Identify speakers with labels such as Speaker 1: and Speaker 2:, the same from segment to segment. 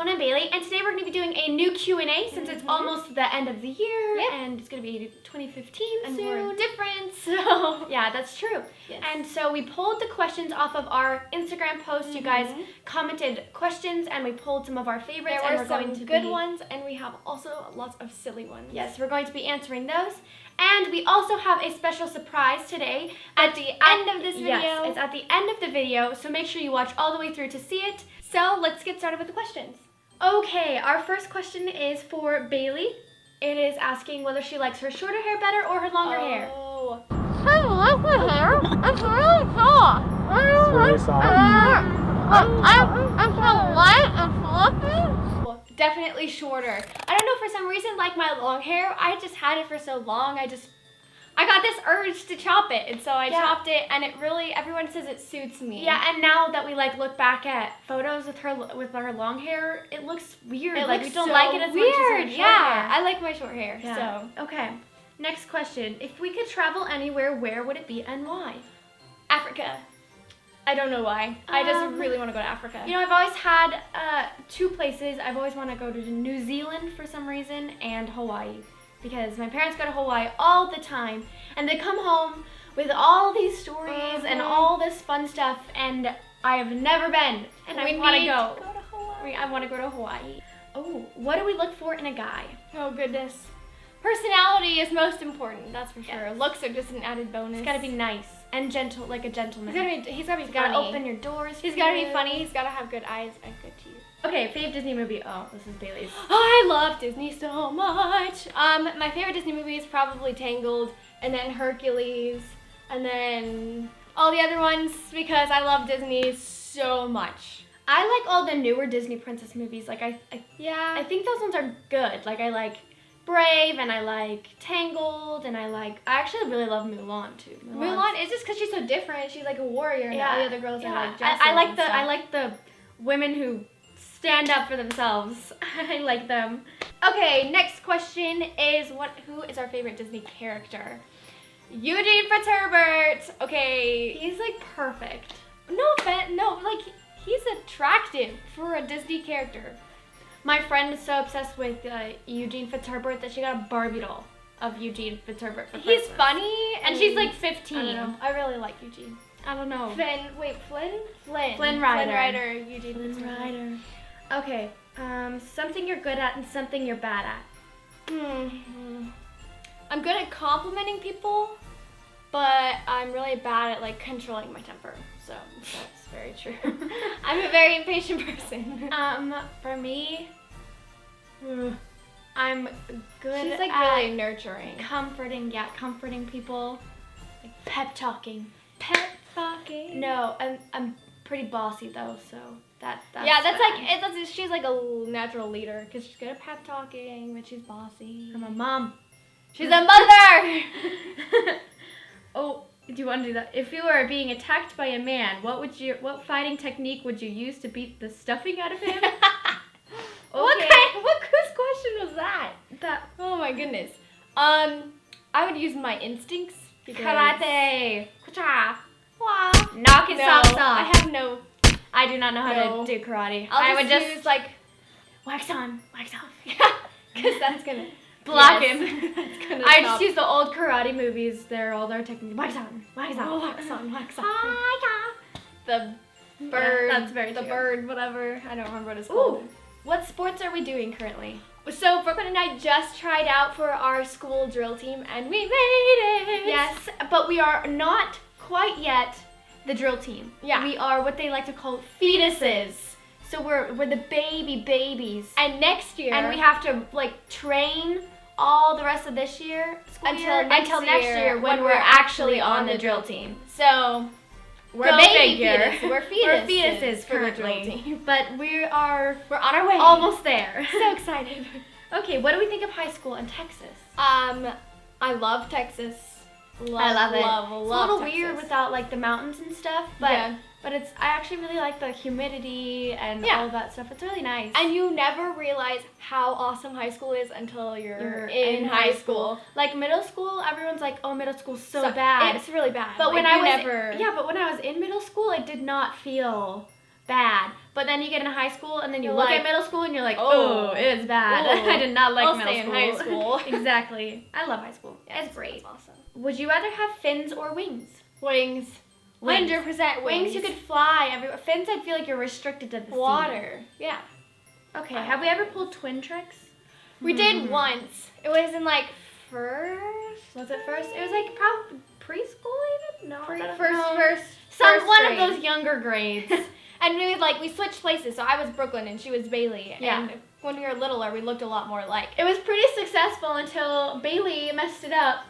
Speaker 1: Mona and Bailey, and today we're going to be doing a new Q&A since it's almost the end of the year, and it's going to be 2015
Speaker 2: and
Speaker 1: soon.
Speaker 2: we're different, so...
Speaker 1: Yeah, that's true.
Speaker 2: Yes.
Speaker 1: And so we pulled the questions off of our Instagram post. You guys commented questions, and we pulled some of our favorites.
Speaker 2: There were
Speaker 1: we're going
Speaker 2: some
Speaker 1: to
Speaker 2: good
Speaker 1: be,
Speaker 2: ones, and we have also lots of silly ones.
Speaker 1: Yes, we're going to be answering those. And we also have a special surprise today
Speaker 2: at the end of this video.
Speaker 1: Yes, it's at the end of the video, so make sure you watch all the way through to see it.
Speaker 2: So let's get started with the questions.
Speaker 1: Okay, our first question is for Bailey. It is asking whether she likes her shorter hair better or her longer hair.
Speaker 3: I like my hair. It's really soft.
Speaker 4: It's really soft.
Speaker 3: I'm so light and fluffy.
Speaker 2: Definitely shorter. I don't know, for some reason, like my long hair, I just had it for so long, I got this urge to chop it, and so I chopped it, and it really, everyone says it suits me.
Speaker 1: Yeah, and now that we look back at photos with her long hair, it looks weird.
Speaker 2: It
Speaker 1: looks
Speaker 2: we
Speaker 1: don't
Speaker 2: so
Speaker 1: like it as
Speaker 2: weird.
Speaker 1: much as her short
Speaker 2: Yeah,
Speaker 1: hair.
Speaker 2: I like my short hair, so.
Speaker 1: Okay, next question. If we could travel anywhere, where would it be and why?
Speaker 2: Africa. I don't know why. I just really want to go to Africa.
Speaker 1: You know, I've always had two places. I've always wanted to go to New Zealand for some reason and Hawaii. Because my parents go to Hawaii all the time, and they come home with all these stories and all this fun stuff, and I have never been, and I want to go.
Speaker 2: To Hawaii.
Speaker 1: I want to go to Hawaii. Oh, what do we look for in a guy?
Speaker 2: Oh goodness. Personality is most important, that's for sure. Looks are just an added bonus.
Speaker 1: He's got to be nice and gentle, like a gentleman.
Speaker 2: He's got to be
Speaker 1: He's got
Speaker 2: funny.
Speaker 1: to open your doors.
Speaker 2: He's got to be funny. He's got to have good eyes and good teeth.
Speaker 1: Okay, fave Disney movie. Oh, this is Bailey's.
Speaker 2: I love Disney so much. My favorite Disney movie is probably Tangled, and then Hercules, and then all the other ones because I love Disney so much.
Speaker 1: I like all the newer Disney princess movies. Like I think those ones are good. Like I like Brave, and I like Tangled, and I actually really love Mulan too.
Speaker 2: Mulan is just because she's so different. She's like a warrior, and all the other girls are like Jessie.
Speaker 1: I like the women who stand up for themselves. I like them.
Speaker 2: Okay, next question is who is our favorite Disney character? Eugene Fitzherbert. Okay.
Speaker 1: He's like perfect.
Speaker 2: No offense, no, like he's attractive for a Disney character.
Speaker 1: My friend is so obsessed with Eugene Fitzherbert that she got a Barbie doll of Eugene Fitzherbert for
Speaker 2: He's
Speaker 1: Christmas.
Speaker 2: funny,
Speaker 1: And she's like 15.
Speaker 2: I don't know. I really like Eugene.
Speaker 1: I don't know.
Speaker 2: Flynn
Speaker 1: Rider.
Speaker 2: Flynn Rider, Eugene
Speaker 1: Flynn
Speaker 2: Fitzherbert.
Speaker 1: Rider. Okay, something you're good at and something you're bad at.
Speaker 2: I'm good at complimenting people, but I'm really bad at like controlling my temper. So that's very true. I'm a very impatient person.
Speaker 1: For me, I'm good
Speaker 2: She's like
Speaker 1: at
Speaker 2: really nurturing.
Speaker 1: comforting people, like pep talking.
Speaker 2: Pep talking.
Speaker 1: No, I'm pretty bossy though, so that's
Speaker 2: bad. She's like a natural leader because she's good at pep talking, but she's bossy.
Speaker 1: I'm a mom.
Speaker 2: She's a mother.
Speaker 1: Oh, do you want to do that? If you were being attacked by a man, what fighting technique would you use to beat the stuffing out of him?
Speaker 2: Whose question was that? Oh my goodness. I would use my instincts.
Speaker 1: Karate. Kucha.
Speaker 2: Wow.
Speaker 1: Knock his socks off.
Speaker 2: I
Speaker 1: do not know how to do karate.
Speaker 2: I would just
Speaker 1: use like wax on, wax off.
Speaker 2: Because that's gonna
Speaker 1: block him.
Speaker 2: That's gonna
Speaker 1: I
Speaker 2: stop.
Speaker 1: just use the old karate movies. They're all their techniques. Wax on, wax off.
Speaker 2: Wax on, wax off.
Speaker 1: Hi-ya.
Speaker 2: The bird.
Speaker 1: That's very
Speaker 2: the
Speaker 1: true.
Speaker 2: bird, whatever. I don't remember what it's called.
Speaker 1: Ooh, what sports are we doing currently?
Speaker 2: So Brooklyn and I just tried out for our school drill team, and we made it.
Speaker 1: Yes, but we are not quite yet the drill team.
Speaker 2: Yeah.
Speaker 1: We are what they like to call fetuses. So we're the babies.
Speaker 2: And next year.
Speaker 1: And we have to like train all the rest of this year
Speaker 2: until next year
Speaker 1: when we're actually on the drill team.
Speaker 2: So
Speaker 1: we're
Speaker 2: fetus. We're
Speaker 1: fetuses
Speaker 2: for the drill
Speaker 1: currently.
Speaker 2: team.
Speaker 1: But we're on
Speaker 2: our way.
Speaker 1: Almost there.
Speaker 2: So excited.
Speaker 1: Okay, what do we think of high school in Texas?
Speaker 2: I love Texas.
Speaker 1: I love it.
Speaker 2: Love
Speaker 1: it's a little
Speaker 2: Texas.
Speaker 1: weird without like the mountains and stuff, but I actually really like the humidity and all that stuff. It's really nice.
Speaker 2: And you never realize how awesome high school is until you're in high school.
Speaker 1: Like middle school, everyone's like, "Oh, middle school's so bad."
Speaker 2: It's really bad.
Speaker 1: But
Speaker 2: like,
Speaker 1: when I was in middle school, I did not feel bad. But then you get in high school, and then you
Speaker 2: You're
Speaker 1: look
Speaker 2: like,
Speaker 1: at middle school, and you're like,
Speaker 2: oh,
Speaker 1: oh, it's bad.
Speaker 2: oh,
Speaker 1: I did not like
Speaker 2: I'll
Speaker 1: middle
Speaker 2: stay in
Speaker 1: school.
Speaker 2: high school.
Speaker 1: Exactly. I love high school.
Speaker 2: Yes,
Speaker 1: It's great.
Speaker 2: That's awesome.
Speaker 1: Would you rather have fins or wings?
Speaker 2: Wings.
Speaker 1: Wings.
Speaker 2: 100%
Speaker 1: Wings, you could fly everywhere. Fins, I feel like you're restricted to the
Speaker 2: water. Yeah.
Speaker 1: sea. Okay, have we ever pulled twin tricks?
Speaker 2: We did once. It was in like first.
Speaker 1: Was it first? It was like probably preschool even? No, I don't know.
Speaker 2: First
Speaker 1: One of
Speaker 2: grade.
Speaker 1: those younger grades.
Speaker 2: And we switched places. So I was Brooklyn and she was Bailey.
Speaker 1: Yeah.
Speaker 2: And when we were littler, we looked a lot more alike.
Speaker 1: It was pretty successful until Bailey messed it up.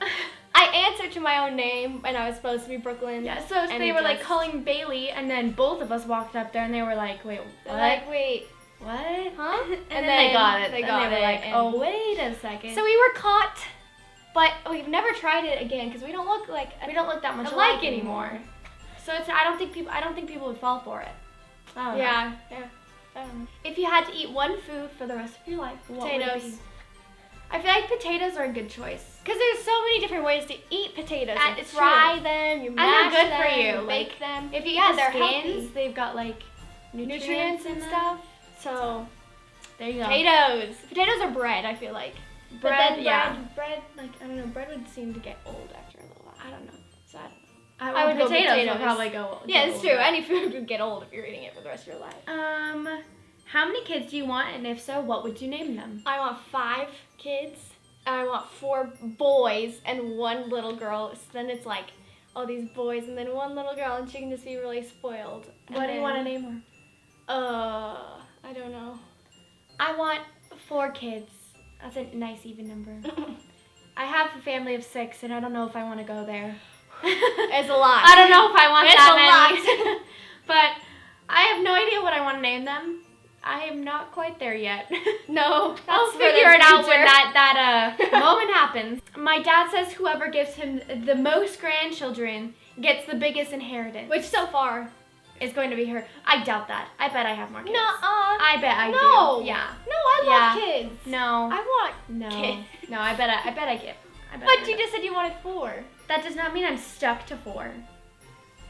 Speaker 2: I answered to my own name and I was supposed to be Brooklyn.
Speaker 1: Yeah, so
Speaker 2: and
Speaker 1: they
Speaker 2: it
Speaker 1: were like
Speaker 2: just-
Speaker 1: calling Bailey, and then both of us walked up there and they were like, wait,
Speaker 2: They're
Speaker 1: what?
Speaker 2: like, wait,
Speaker 1: What?
Speaker 2: huh?
Speaker 1: And then they got it.
Speaker 2: They
Speaker 1: and
Speaker 2: got
Speaker 1: they were
Speaker 2: it.
Speaker 1: like,
Speaker 2: and-
Speaker 1: oh, wait a second.
Speaker 2: So we were caught, but we've never tried it again because we don't look like
Speaker 1: we don't look that much
Speaker 2: alike
Speaker 1: alike anymore. So it's I don't think people would fall for it. I don't know.
Speaker 2: Yeah.
Speaker 1: If you had to eat one food for the rest of your life, what would it
Speaker 2: Potatoes.
Speaker 1: be? I feel like potatoes are a good choice.
Speaker 2: Because there's so many different ways to eat potatoes.
Speaker 1: And
Speaker 2: You
Speaker 1: it's
Speaker 2: fry
Speaker 1: true.
Speaker 2: them, you
Speaker 1: And
Speaker 2: mash
Speaker 1: they're good
Speaker 2: them,
Speaker 1: for you,
Speaker 2: you
Speaker 1: like,
Speaker 2: bake them.
Speaker 1: If you
Speaker 2: Yeah,
Speaker 1: eat
Speaker 2: they're
Speaker 1: the skins,
Speaker 2: healthy.
Speaker 1: they've got like
Speaker 2: Nutrients and
Speaker 1: in them.
Speaker 2: stuff. So
Speaker 1: There you go.
Speaker 2: potatoes. Potatoes are bread, I feel like. But
Speaker 1: Bread,
Speaker 2: then
Speaker 1: yeah.
Speaker 2: bread, like, I don't know, bread would seem to get old after a little while. I don't know. So I don't know.
Speaker 1: I
Speaker 2: would go
Speaker 1: potatoes.
Speaker 2: potatoes.
Speaker 1: Will probably go.
Speaker 2: Yeah,
Speaker 1: get
Speaker 2: it's true.
Speaker 1: older.
Speaker 2: Any food would get old if you're eating it for the rest of your life.
Speaker 1: How many kids do you want, and if so, what would you name them?
Speaker 2: I want 5 kids, and I want 4 boys and 1 little girl. So then it's like all these boys and then 1 little girl, and she can just be really spoiled.
Speaker 1: What do you want to name her?
Speaker 2: I don't know.
Speaker 1: I want 4 kids. That's a nice even number. I have a family of 6, and I don't know if I want to go there.
Speaker 2: It's a lot.
Speaker 1: I don't know if I want
Speaker 2: It's
Speaker 1: that
Speaker 2: a
Speaker 1: many. But I have no idea what I want to name them. I am not quite there yet.
Speaker 2: No,
Speaker 1: I'll
Speaker 2: that's for the
Speaker 1: figure it out when
Speaker 2: future.
Speaker 1: that moment happens. My dad says whoever gives him the most grandchildren gets the biggest inheritance.
Speaker 2: Which so far.
Speaker 1: Is going to be her. I doubt that. I bet I have more kids.
Speaker 2: Nuh-uh.
Speaker 1: I bet I
Speaker 2: No.
Speaker 1: do. Yeah.
Speaker 2: No, I love kids.
Speaker 1: No.
Speaker 2: I want
Speaker 1: No.
Speaker 2: kids.
Speaker 1: No, I bet I get.
Speaker 2: But you just said you wanted 4.
Speaker 1: That does not mean I'm stuck to 4.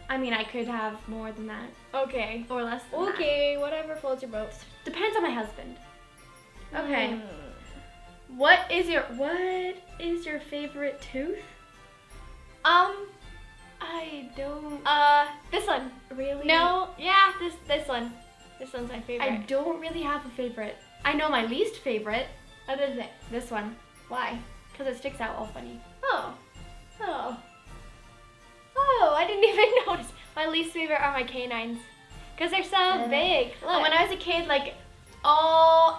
Speaker 1: I mean, I could have more than that.
Speaker 2: Okay.
Speaker 1: Or less than that.
Speaker 2: Okay, whatever floats your boat.
Speaker 1: Depends on my husband. Okay.
Speaker 2: Mm.
Speaker 1: What is your favorite tooth? I don't
Speaker 2: This one.
Speaker 1: really.
Speaker 2: No, yeah, this one. This one's my favorite.
Speaker 1: I don't really have a favorite. I know my least favorite.
Speaker 2: What is it?
Speaker 1: This one.
Speaker 2: Why?
Speaker 1: Because it sticks out all funny.
Speaker 2: Oh. Oh, I didn't even notice. My least favorite are my canines. Because they're so big. Look.
Speaker 1: And when I was a kid, like,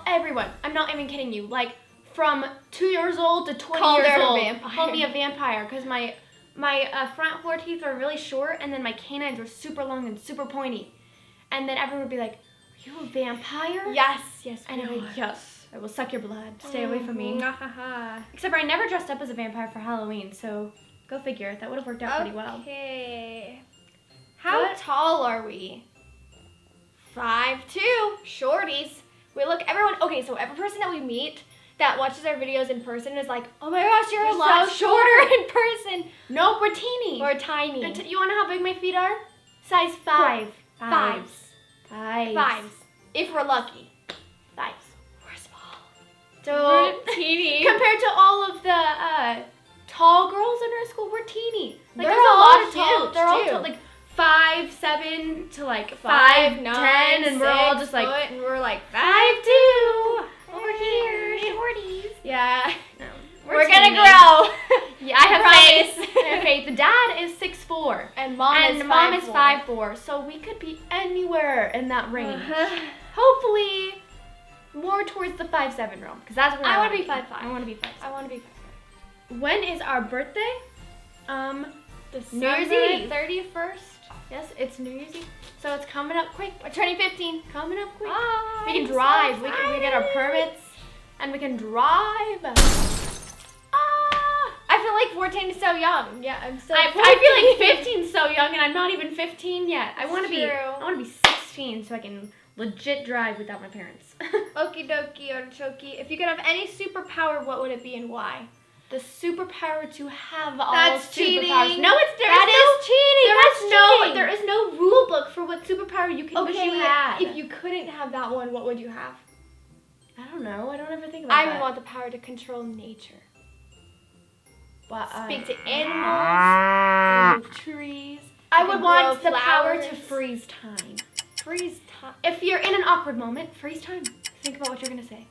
Speaker 1: everyone, I'm not even kidding you, like, from 2 years old to 20
Speaker 2: Called
Speaker 1: years
Speaker 2: her a
Speaker 1: old,
Speaker 2: vampire.
Speaker 1: called me a vampire because my front 4 teeth were really short, and then my canines were super long and super pointy. And then everyone would be like, "Are you a vampire?"
Speaker 2: Yes.
Speaker 1: And I'm like, "Yes, I will suck your blood. Stay away from me."
Speaker 2: Mm-hmm.
Speaker 1: Except for I never dressed up as a vampire for Halloween, so go figure. That would have worked out pretty well.
Speaker 2: Okay. How
Speaker 1: What?
Speaker 2: tall are we? 5'2", shorties. We look, everyone, okay, so every person that we meet that watches our videos in person is like, oh my gosh, you're a
Speaker 1: You're
Speaker 2: lot
Speaker 1: so
Speaker 2: shorter in person.
Speaker 1: Nope, we're teeny.
Speaker 2: Or tiny.
Speaker 1: You want to know how big my feet are? Size 5.
Speaker 2: Fives.
Speaker 1: Fives.
Speaker 2: If we're lucky.
Speaker 1: Fives.
Speaker 2: We're small.
Speaker 1: So
Speaker 2: We're teeny.
Speaker 1: compared to all of the tall girls in our school, we're teeny. Like
Speaker 2: They're
Speaker 1: there's a
Speaker 2: all
Speaker 1: lot of tall.
Speaker 2: huge,
Speaker 1: They're all
Speaker 2: too.
Speaker 1: tall, like 5, 7 to like
Speaker 2: 5,
Speaker 1: 5,
Speaker 2: 9,
Speaker 1: 10, and we're all just like
Speaker 2: foot, and we're like
Speaker 1: 5'2" over here, shorties.
Speaker 2: Yeah.
Speaker 1: No,
Speaker 2: We're
Speaker 1: teeny.
Speaker 2: gonna grow.
Speaker 1: Yeah, I have
Speaker 2: Promise.
Speaker 1: faith. I have faith. The dad is 6'4".
Speaker 2: And mom is
Speaker 1: 5'4", so we could be anywhere in that range.
Speaker 2: Uh-huh.
Speaker 1: Hopefully, more towards the 5'7" realm, because that's where
Speaker 2: I
Speaker 1: want
Speaker 2: wanna
Speaker 1: to
Speaker 2: be 5'5".
Speaker 1: I want to be 5'7".
Speaker 2: I want to be 5'5".
Speaker 1: When is our birthday? New Year's
Speaker 2: December
Speaker 1: Eve.
Speaker 2: 31st.
Speaker 1: Yes, it's New Year's Eve, so it's coming up quick.
Speaker 2: We're turning 15.
Speaker 1: Coming up quick.
Speaker 2: Ah,
Speaker 1: We can
Speaker 2: I'm so
Speaker 1: drive. We get our
Speaker 2: excited.
Speaker 1: permits, and we can drive.
Speaker 2: I feel like 14 is so young. Yeah, I'm so.
Speaker 1: I feel like 15 is so young, and I'm not even 15 yet. I
Speaker 2: It's
Speaker 1: want to be.
Speaker 2: true.
Speaker 1: I want to be 16 so I can legit drive without my parents.
Speaker 2: Okie dokie, artichoke. If you could have any superpower, what would it be and why?
Speaker 1: The superpower to have all
Speaker 2: That's
Speaker 1: superpowers.
Speaker 2: cheating.
Speaker 1: No, it's there.
Speaker 2: That is cheating.
Speaker 1: There is no rule book for what superpower superpower you can wish you
Speaker 2: Okay,
Speaker 1: had?
Speaker 2: if you couldn't have that one, what would you have?
Speaker 1: I don't know. I don't ever think about
Speaker 2: I
Speaker 1: that.
Speaker 2: would want the power to control nature.
Speaker 1: But,
Speaker 2: Speak to animals, move trees.
Speaker 1: I
Speaker 2: you
Speaker 1: would
Speaker 2: can
Speaker 1: want
Speaker 2: grow
Speaker 1: the power to
Speaker 2: flowers.
Speaker 1: freeze time.
Speaker 2: Freeze time.
Speaker 1: If you're in an awkward moment, freeze time. Think about what you're gonna say.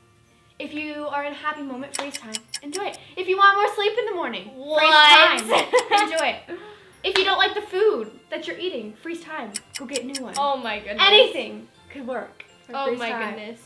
Speaker 1: If you are in a happy moment, freeze time. Enjoy it. If you want more sleep in the morning,
Speaker 2: What?
Speaker 1: freeze time. Enjoy it. If you don't like the food that you're eating, freeze time. Go get a new one.
Speaker 2: Oh my goodness.
Speaker 1: Anything could work. for
Speaker 2: Oh
Speaker 1: freeze
Speaker 2: my
Speaker 1: time.
Speaker 2: goodness.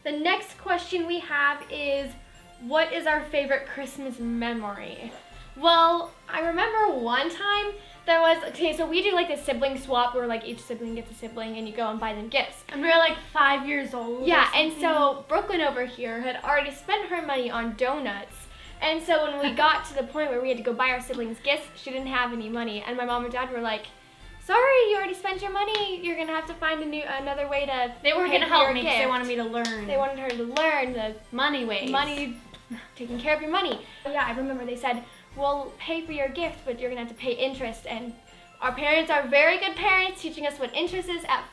Speaker 1: The next question we have is, what is our favorite Christmas memory? Well, I remember one time there was, okay, so we do like this sibling swap where like each sibling gets a sibling and you go and buy them gifts.
Speaker 3: And we were like 5 years old.
Speaker 1: Yeah, and so Brooklyn over here had already spent her money on donuts. And so when we got to the point where we had to go buy our siblings gifts, she didn't have any money. And my mom and dad were like, sorry, you already spent your money. You're gonna have to find another way to
Speaker 3: They were
Speaker 1: pay
Speaker 3: gonna
Speaker 1: for
Speaker 3: help
Speaker 1: your
Speaker 3: me because
Speaker 1: gift.
Speaker 3: they wanted me to learn.
Speaker 1: They wanted her to learn the
Speaker 3: money ways.
Speaker 1: money, taking care of your money. Yeah, I remember they said, we'll pay for your gift, but you're gonna have to pay interest. And our parents are very good parents, teaching us what interest is at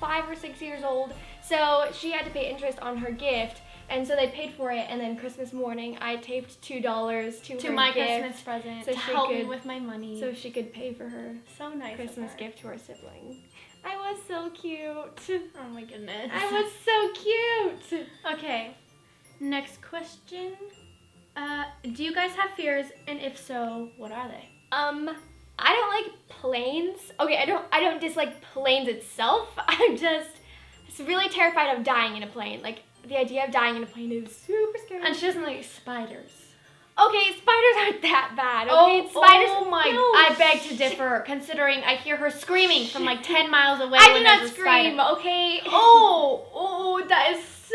Speaker 1: 5 or 6 years old. So she had to pay interest on her gift, and so they paid for it. And then Christmas morning, I taped $2 to her
Speaker 3: my
Speaker 1: gift,
Speaker 3: Christmas present
Speaker 1: so
Speaker 3: to
Speaker 1: she
Speaker 3: help me
Speaker 1: could-
Speaker 3: with my money.
Speaker 1: so she could pay for her
Speaker 3: so nice.
Speaker 1: Christmas
Speaker 3: of her.
Speaker 1: gift to her sibling. I was so cute.
Speaker 3: Oh my goodness.
Speaker 1: I was so cute.
Speaker 3: Okay. Next question. Do you guys have fears, and if so, what are they?
Speaker 1: I don't like planes. Okay, I don't dislike planes itself. I'm just really terrified of dying in a plane. Like, the idea of dying in a plane is super scary.
Speaker 3: And she doesn't like spiders.
Speaker 1: Okay, spiders aren't that bad. Okay, spiders.
Speaker 3: Oh my!
Speaker 1: no,
Speaker 3: I beg to differ. Considering I hear her screaming from like 10 miles away.
Speaker 1: I do
Speaker 3: when
Speaker 1: not
Speaker 3: there's a
Speaker 1: scream.
Speaker 3: spider.
Speaker 1: Okay.
Speaker 3: Oh, that is so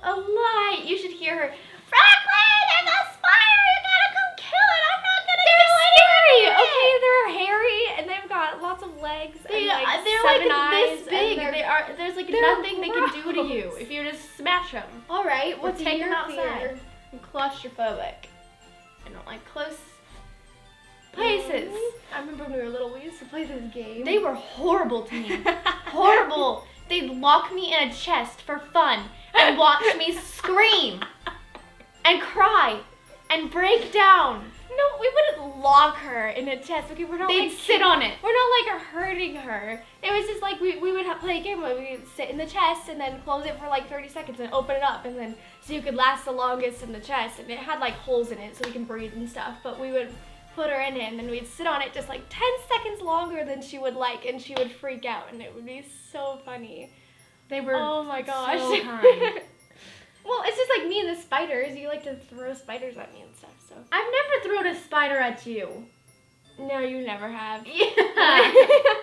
Speaker 3: a lie. You should hear her. Franklin, there's a spider. You gotta come kill it. I'm not gonna
Speaker 1: They're
Speaker 3: kill
Speaker 1: scary.
Speaker 3: it.
Speaker 1: Okay, they're hairy and they've got lots of legs
Speaker 3: They,
Speaker 1: and like
Speaker 3: they're
Speaker 1: 7
Speaker 3: like
Speaker 1: eyes.
Speaker 3: this big.
Speaker 1: And
Speaker 3: There's like
Speaker 1: they're
Speaker 3: nothing they can do to you
Speaker 1: gross.
Speaker 3: if you just smash them.
Speaker 1: all right.
Speaker 3: Or
Speaker 1: What's
Speaker 3: take
Speaker 1: your
Speaker 3: them outside.
Speaker 1: fear?
Speaker 3: I'm claustrophobic. I don't like close places.
Speaker 1: I remember when we were little, we used to play this game.
Speaker 3: They were horrible to me. Horrible. They'd lock me in a chest for fun and watch me scream and cry and break down.
Speaker 1: No, we wouldn't lock her in a chest. Okay, we're not
Speaker 3: They'd
Speaker 1: like
Speaker 3: sit on it.
Speaker 1: We're not like hurting her. It was just like we would play a game where we would sit in the chest and then close it for like 30 seconds and open it up, and then so you could last the longest in the chest, and it had like holes in it so we can breathe and stuff. But we would put her in it and then we'd sit on it just like 10 seconds longer than she would like, and she would freak out, and it would be so funny.
Speaker 3: They were
Speaker 1: Oh my gosh.
Speaker 3: so kind.
Speaker 1: Well, it's just like me and the spiders. You like to throw spiders at me and stuff, so.
Speaker 3: I've never thrown a spider at you.
Speaker 1: No, you never have.
Speaker 3: Yeah.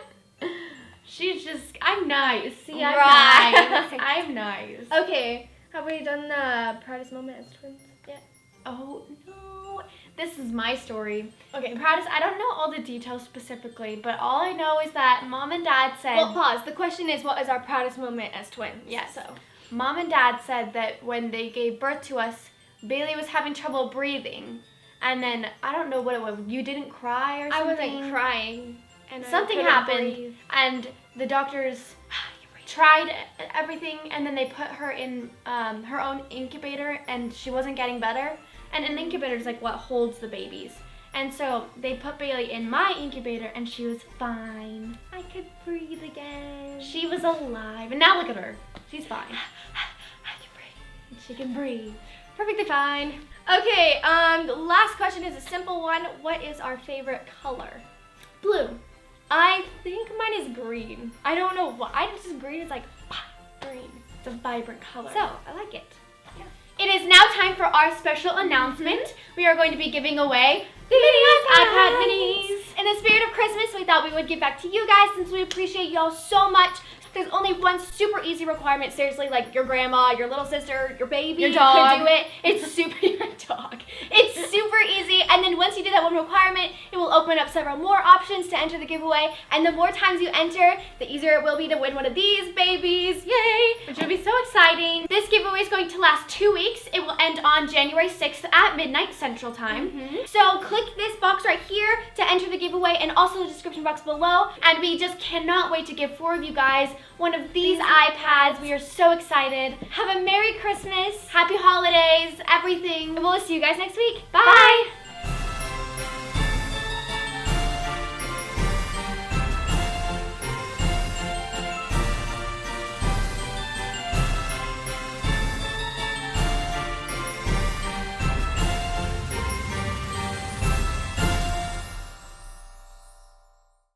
Speaker 3: She's just, I'm nice. See, I'm
Speaker 1: Right.
Speaker 3: nice. I'm nice.
Speaker 1: Okay, have we done the proudest moment as twins yet?
Speaker 3: Oh, no. This is my story.
Speaker 1: Okay,
Speaker 3: Proudest, I don't know all the details specifically, but all I know is that Mom and Dad said...
Speaker 1: well, pause. The question is, what is our proudest moment as twins?
Speaker 3: Yes.
Speaker 1: So.
Speaker 3: Mom and Dad said that when they gave birth to us, Bailey was having trouble breathing. And then, I don't know what it was. You didn't cry or
Speaker 1: I
Speaker 3: something?
Speaker 1: wasn't crying. And I
Speaker 3: Something
Speaker 1: couldn't
Speaker 3: happened,
Speaker 1: breathe.
Speaker 3: and the doctors tried everything, and then they put her in her own incubator, and she wasn't getting better. And an incubator is like what holds the babies. And so they put Bailey in my incubator, and she was fine.
Speaker 1: I could breathe again.
Speaker 3: She was alive. And now look at her. She's fine.
Speaker 1: I can breathe.
Speaker 3: She can breathe.
Speaker 1: Perfectly fine. Okay, the last question is a simple one. What is our favorite color?
Speaker 3: Blue.
Speaker 1: I think mine is green. I don't know why. I just green is like green.
Speaker 3: It's a vibrant color.
Speaker 1: So, I like it.
Speaker 3: It is now time for our special announcement. We are going to be giving away the iPad minis.
Speaker 1: In the spirit of Christmas, we thought we would give back to you guys since we appreciate y'all so much. There's only one super easy requirement, seriously, like your grandma, your little sister, your baby,
Speaker 3: Your dog.
Speaker 1: could do it. It's super, your dog. It's super easy, and then once you do that one requirement, it will open up several more options to enter the giveaway, and the more times you enter, the easier it will be to win one of these babies. Yay!
Speaker 3: Which will be so exciting. This giveaway is going to last 2 weeks. It will end on January 6th at midnight Central Time.
Speaker 1: So click this box right here to enter the giveaway, and also the description box below,
Speaker 3: And we just cannot wait to give 4 of you guys
Speaker 1: one of these iPads. We are so excited.
Speaker 2: Have a Merry Christmas.
Speaker 1: Happy holidays, everything.
Speaker 2: And we'll see you guys next week.
Speaker 1: Bye.